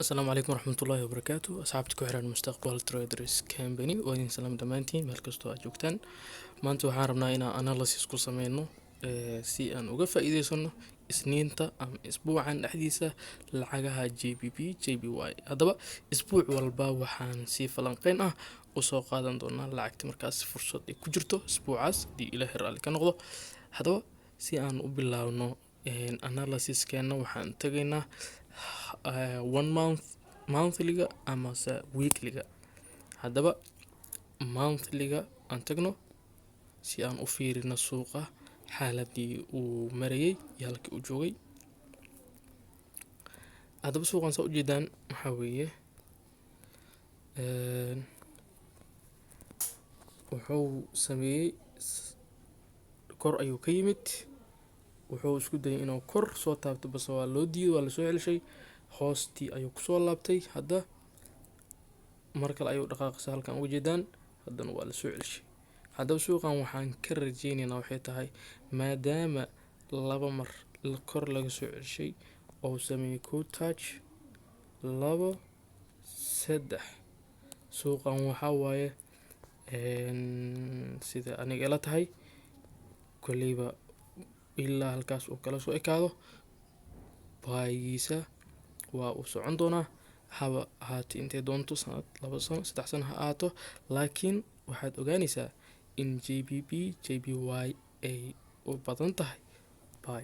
السلام عليكم ورحمة الله وبركاته أصحابتي ku xiran mustaqbal traders company oo idin salaam dhammaantiin meel kastoo aad joogtaan maanta waxaan rabnaa inaan analysis ku sameyno si aan uga faa'iideysano isniinta ama isbuucan dhexdiisa lacagaha JBP JPY haddaba isbuuc walba waxaan si falanqeyn ah usoo qaadan doonaa lacagta markaas fursad ay ku jirto isbuucaas haddii ilaahay raalli ka noqdo haddaba si aan u bilaabno analysiskeena waxaan tagaynaa one monthlyga amase weeklyga haddaba monthlyga aan tagno si aan u fiirino suuqa xaaladii uu marayay iyo halkii uu joogay haddaba suuqan saa ujeedaan waxaa weeye wuxuu sameeyey kor ayuu ka yimid wuxuu isku dayay inuu kor soo taabto base waa loo diiday waa lasoo celishay hoostii ayuu kusoo laabtay hadda mar kale ayuu dhaqaaqisa halkan uga jeedaan haddana waa lasoo celishay haddaba suuqan waxaan ka rajeynaynaa waxay tahay maadaama laba mar kor laga soo celishay oo sameeyey cool touch labo saddex suuqan waxaa waaye sida aniga ila tahay kolleyba ilaa halkaas uu kala soo ekaado baayigiisa waa uu socon doonaa haba ahaatee intay doonto sanad 2 sano 3 sano ha ahaato laakiin waxaad ogaanaysaa in JBP JPY ay u badan tahay buy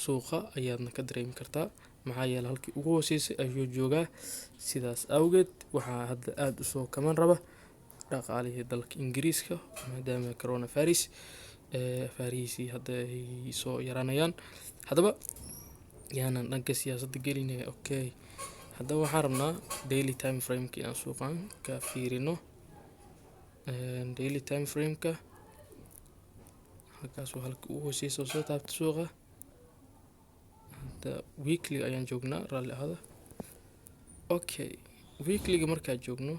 suuqa ayaadna ka dareemi kartaa maxaa yeelay halkii ugu hooseysay ayuu joogaa sidaas awgeed waxaa hadda aada usoo kaman raba dhaqaalihii dalka Ingiriiska maadaama coronavirus fariisi hadda ay soo yaraanayaan haddaba yaanan dhanka siyaasadda gelinaya okay haddaba waxaan rabnaa daily time frameka inaan suuqan ka fiirino daily time frameka halkaas waa halka ugu hooseysa oo soo taabta suuqa hadda weekly ayaan joognaa raalli ahada okay weeklyga markaa joogno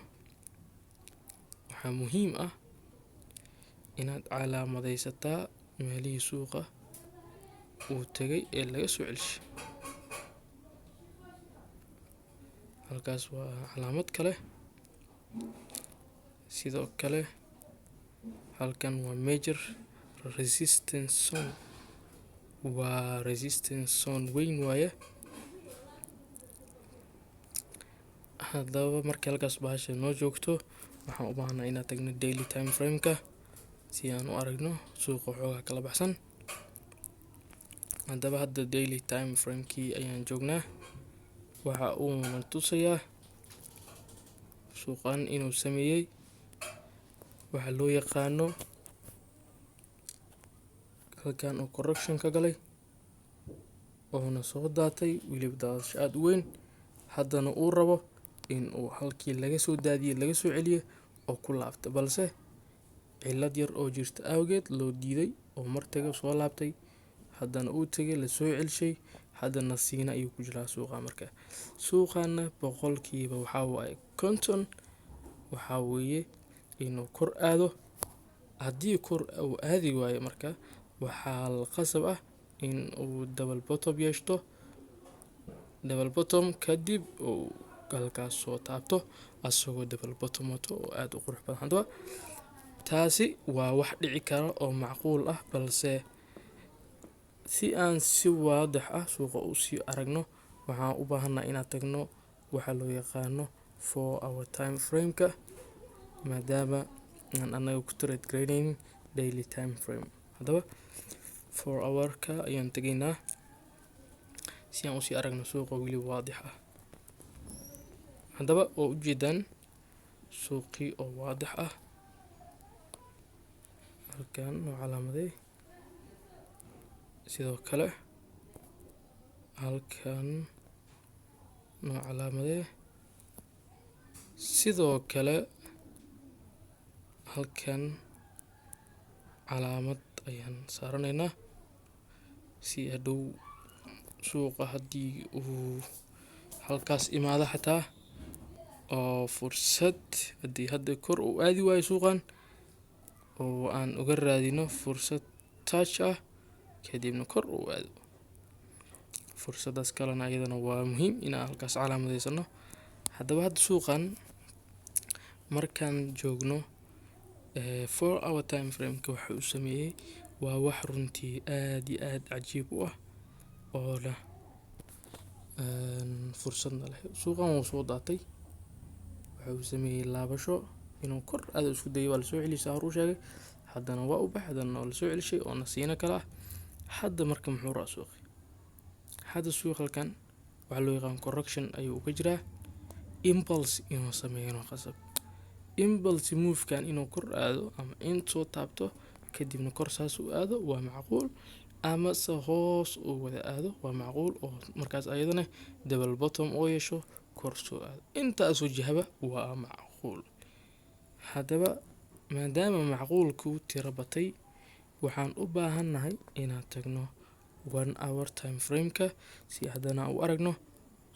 waxaa muhiim ah inaad calaamadaysataa meelihii suuqa uu tagay ee laga soo celishay halkaas waa calaamad kale sidoo kale halkan waa major resistance zone waa resistance zone weyn waaye haddaba markii halkaas bahasha noo joogto waxaan u baahnaa inaan tagno daily time frameka si aan u aragno suuqa xoogaa kala baxsan haddaba hadda daily time framekii ayaan joognaa waxa uuna tusayaa suuqan inuu sameeyey waxa loo yaqaano halkan oo correction ka galay oona soo daatay weliba daadasho aada u weyn haddana uu rabo in uu halkii laga soo daadiyey laga soo celiyo oo ku laabta balse cillad yar oo jirta awgeed loo diiday oo martaga soo laabtay haddana uu tagay la soo celishay haddana siina ayuu ku jiraa suuqa marka suuqana boqolkiiba waxaa waaye konton waxaa weeye inuu kor aado haddii kor uu aadi waayo marka waxaa qasab ah in uu double bottom yeeshto double bottom kadib uu halkaas soo taabto asagoo double bottom wato oo aada u qurux badan haddaba taasi waa wax dhici kara oo macquul ah balse si aan si waadix ah suuqa u sii aragno waxaan u baahanaa inaan tagno waxa loo yaqaano 4-hour time frameka maadaama aan anaga ku trade gareynayn daily time frame haddaba 4-hourka ayaan tegaynaa si aan usii aragno suuqa weli waadix ah haddaba oo ujeedaan suuqii oo waadix ah halkan oo calaamaday sidoo kale halkan noo calaamadee sidoo kale halkan calaamad ayaan saaranaynaa si hadhow suuqa haddii uu halkaas imaado xataa oo fursad haddii hadda kor uu aadi waayo suuqan oo aan uga raadino fursad touch ah kadibna kor uu aado fursadaas kalena iyadana waa muhiim inaan halkaas calaamadeysano. Haddaba hadda suuqan markaan joogno 4 hour time frameka waxa uu sameeyey waa wax runtii aad iyo aad cajiib u ah oo leh fursadna leh. Suuqan wuu soo daatay, waxa uu sameeyey laabasho inuu kor aad isku dayo, waa lasoo celiyay saa hor u sheegay, haddana waa u bax, haddana waa lasoo celishay oo nasiino kala ah. hadda marka muxuu raa suuqi hadda suuqalkan waxaa loo yaqaan correction ayuu ka jiraa. Impulse inuu sameeyo qasab, impulse move-kan inuu kor aado ama intuu taabto kadibna kor saas u aado waa macquul, ama se hoos uu wada aado waa macquul, oo markaas ayadana double bottom oo yeesho kor soo aado. Intaasoo jihaba waa macquul. Haddaba maadaama macquulku tiro batay, waxaan u baahannahay inaan tagno 1 hour time frameka si haddana u aragno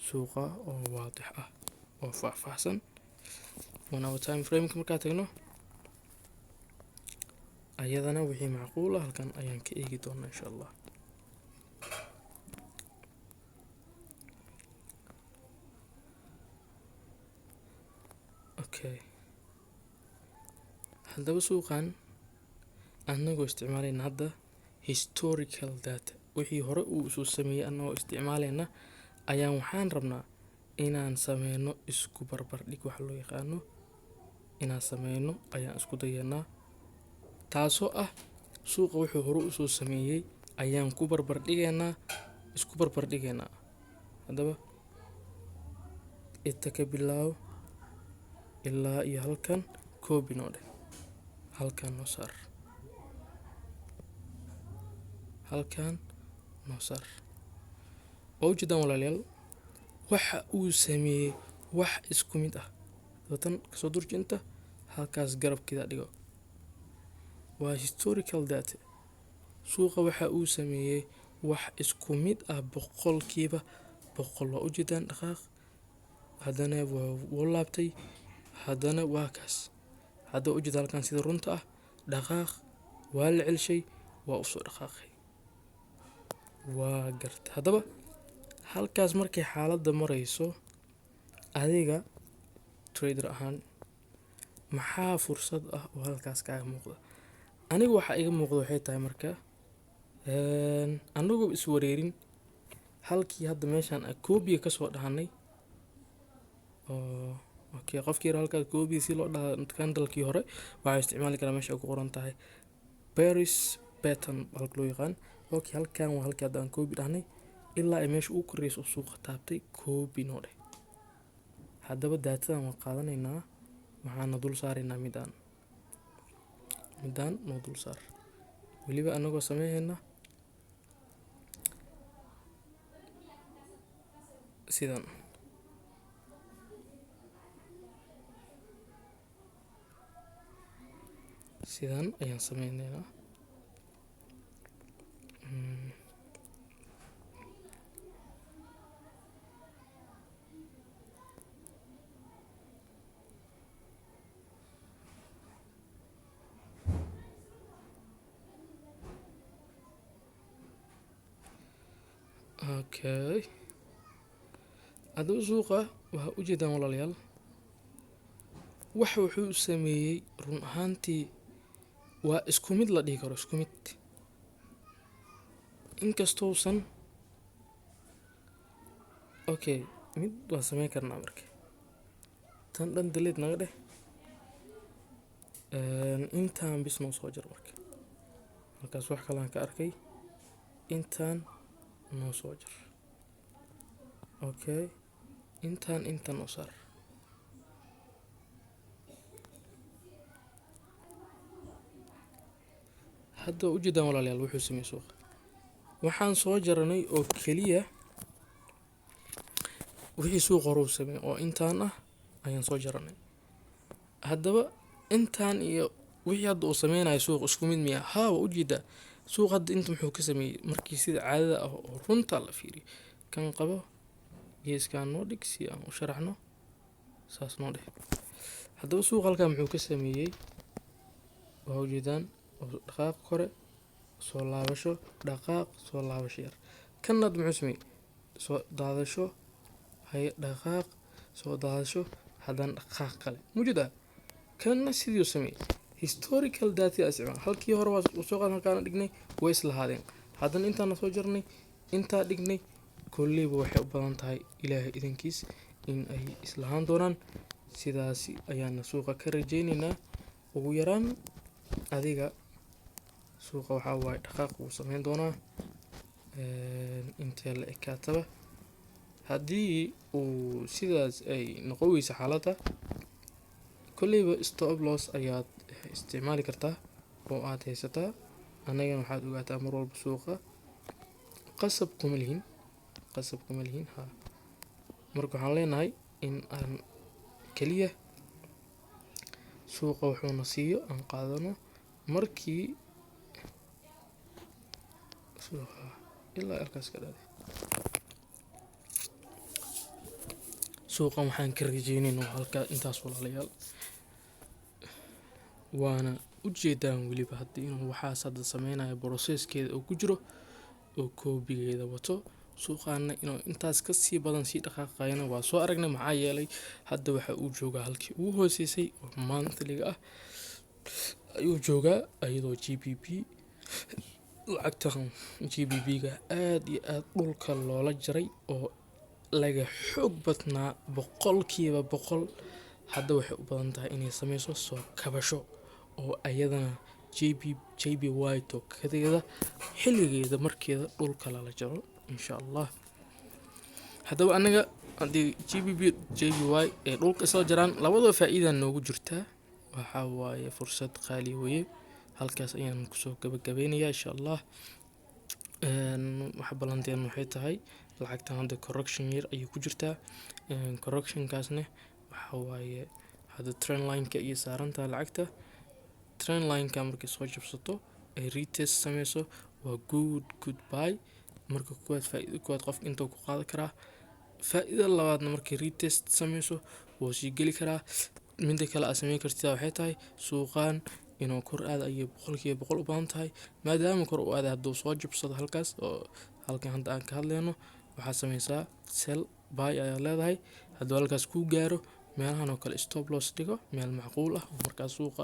suuqa oo waadix ah oo faahfaahsan. 1 hour time frameka markaa tagno ayadana wixii macquul ah halkan ayaan ka eegi doonaa insha Allah. Okay, haddaba suuqan anagoo isticmaalayna hadda historical data, wixii hore uu soo sameeyey anagoo isticmaalayna ayaan waxaan rabnaa inaan sameyno isku barbar dhig wax loo yaqaano inaan sameyno ayaan isku dayanaa, taasoo ah suuqa wuxuu hore u soo sameeyey ayaan ku barbar dhigaynaa, isku barbar dhigaynaa. Haddaba inta ka bilaabo ilaa iyo halkan copy noo dheh, halkan noo saar, halkan noo saar. oo ujeedaan walaalayaal waxa uu sameeyey wax isku mid ah. Watan kasoo durjinta halkaas garabkida dhigo, waa historical data. Suuqa waxa uu sameeyey wax isku mid ah boqolkiiba boqol. Waa ujeedaan dhaqaaq, haddana waa laabtay, haddana waa kaas. Hadda ujeeda halkan sida runta ah dhaqaaq waa la celshay, waa usoo dhaqaaqay, waa garta. Haddaba halkaas markay xaaladda marayso adiga trader ahaan maxaa fursad ah oo halkaas kaaga muuqda? Anigu waxa iga muuqda waxay tahay marka anagoo is wareerin halkii hadda meeshaan copy ka soo dhahanay oo okay qofkii halka copy si loo dhaha candle-kii hore waxa isticmaali karaa meesha ku qoran tahay bearish pattern halka loo yaqaan. Okay, halkan waa halkii hadda aan copy dhahnay ilaa ay meesha uu koreyso suuqa taabtay copy noo dheh. Haddaba datadan waan qaadanaynaa, waxaana dul saaraynaa midaan noo dul saar, weliba anagoo sameeyayna sidan. Sidan ayaan sameynaynaa. Okay, haddaba suuqa waxa ujeedaan walaalayaal waxa wuxuu sameeyey run ahaantii waa isku mid la dhihi karo, isku mid. Inkastoosan okay mid waan sameyn karnaa marka tan dhan delete naga dheh, intaan bis noo soo jar marka halkaas wax kale aan ka arkay, intaan noo soo jar. Okay, intaan noo saar. Hadda ujeedaan walaalayaal wuxuu sameeyey suuqa waxaan soo jaranay oo keliya wixii suuqa hore u sameeyey oo intaan ah ayaan soo jaranay. Haddaba intaan iyo wixii hadda uu sameynayo suuq isku mid miya? Haa, waa ujeedaa suuq hadda inta muxuu ka sameeyey markii sida caadada ah oo runta la fiiriyo. Kan qabo geeskaan noo dhig si aan u sharaxno, saas noo dheh. Haddaba suuq halkan muxuu ka sameeyey waa ujeedaan dhaqaaq kore soo laabasho, dhaqaaq soo laabasho yar. Kan hadda muxuu sameeyey soo daadasho, haye dhaqaaq, soo daadasho, haddana dhaqaaq kale mujida. Kanna sidii u sameeyay historical data isticmaal halkii hore waa soo qaadan halkaan dhignay way isla haadeen, haddana intaan soo jarnay intaa dhignay kulliba waxay u badan tahay ilaahay idinkiis in ay islahaan doonaan. sidaas ayaana suuqa ka rajaynaynaa. ugu yaraan adiga suuqa waxaa waaye dhaqaaq uu sameyn doonaa intee la ekaataba. haddii uu sidaas ay noqon weysa xaaladda, kulliba stop loss ayaad isticmaali kartaa oo aad haysataa. annagana waxaad ogaataa mar walba suuqa qasab kuma lihin marka waxaan leenahay in aan keliya suuqa wuxuuna siiyo aan qaadano markii suuqa ilaa halkaas ka dhaaday. suuqan waxaan ka rajaynaynaa halkaa intaas walaalayaal, waana ujeedaan weliba haddii inuu waxaas hadda sameynayo processkeeda uu ku jiro oo koobigeeda wato. suuqaana inuu intaas kasii badan sii dhaqaaqayana waa soo aragnay, maxaa yeelay hadda waxa uu joogaa halkii ugu hooseysay oo monthlyga ah ayuu joogaa, iyadoo GBP lacagtan GBP-ga aad iyo aad dhulka loola jaray oo laga xoog badnaa 100%. hadda waxay u badan tahay inay sameyso soo kabasho oo ayadana JPY tokedeeda xilligeeda markeeda dhulka lala jaro insha Allah. haddaba anaga haddii JPY ee dhulka isla jaraan labadaba faa'iida noogu jirtaa, waxaa waaye fursad qaali weeye. halkaas ayaan kusoo gabagabeynayaa insha Allah. waxa balanteen waxay tahay lacagtan hadda correction yar ayay ku jirtaa. correctionkaasna waxa waaye hadda trend line-ka iyo saarantaa lacagta. trend line-ka markay soo jabsato ay retest sameyso waa good buy. marka kuwaad qof intuu ku qaadan karaa. faa'iida labaadna markay retest sameyso wuu sii geli karaa. midda kale aad sameyn kartaa waxay tahay suuqan inuu kor aad ayay 100% u badan tahay, maadaama kor u aad hadduu soo jabsado halkaas oo halkan hadda aan ka hadlayno waxaa sameysaa sell buy ayaa leedahay. hadduu halkaas ku gaaro meelahan oo kale stop loss dhigo meel macquul ah oo markaas suuqa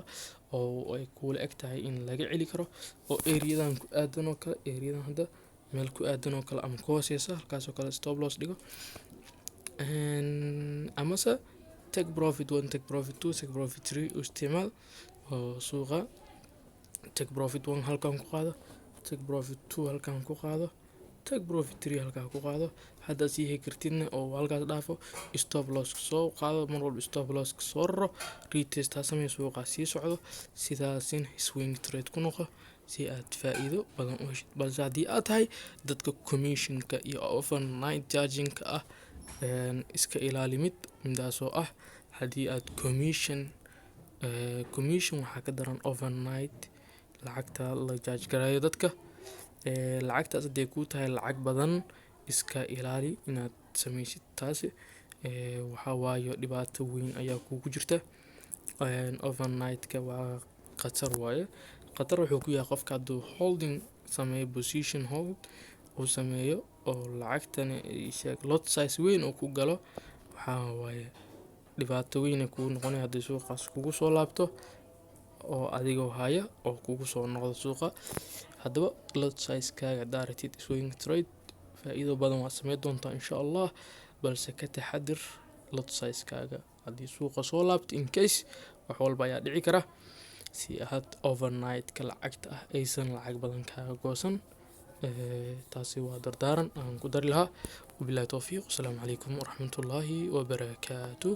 oo ay kula eg tahay in laga celi karo oo areadan ku aadan oo kale areadan hadda meel ku aadan oo kale ama ku hooseysa halkaas oo kale stop loss dhigo. amase take profit 1 take profit 2 take profit 3 u isticmaal oo suuqa take profit 1 halkan ku qaado, take profit 2 halkan ku qaado, take profit 3 halkan ku qaado. hadda sii hay kartidna oo halkaas dhaafo stop loss soo qaado, mar walba stop loss soo raro, retest ha sameeyo suuqa sii socdo. sidaasin swing trade ku noqo si aad faa'iido badan u heshid. balse haddii aad tahay dadka commissionka iyo overnight charging-ka ah iska ilaali midaasoo ah haddii aad commission waxaa ka daran overnight lacagta la charge garayo dadka. lacagtaas hadday ku tahay lacag badan iska ilaali inaad sameysid taasi. waxaa waayo dhibaato weyn ayaa kugu jirta. overnight-ka waa khatar waaye. khatar wuxuu ku yahay qofka hadduu holding sameeyo position hold uu sameeyo oo lacagtana lot size weyn uu ku galo, waxaa waaye dhibaato weyn ay kugu noqonaya haddii suuqaas kugu soo laabto oo adigoo haya oo kugu soo noqdo suuqa. haddaba lot size-kaaga directed swing trade faa'iido badan waa sameyn doontaa insha Allah, balse ka taxadir lot size-kaaga haddii suuqa soo laabto in case wax walba ayaa dhici kara. si aad overnight-ka lacagta ah aysan lacag badan kaaga goosan. taasi waa dardaaran aan ku dari lahaa. wabillahi tawfiiq. assalaamu calaykum waraxmatullaahi wabarakaatuh.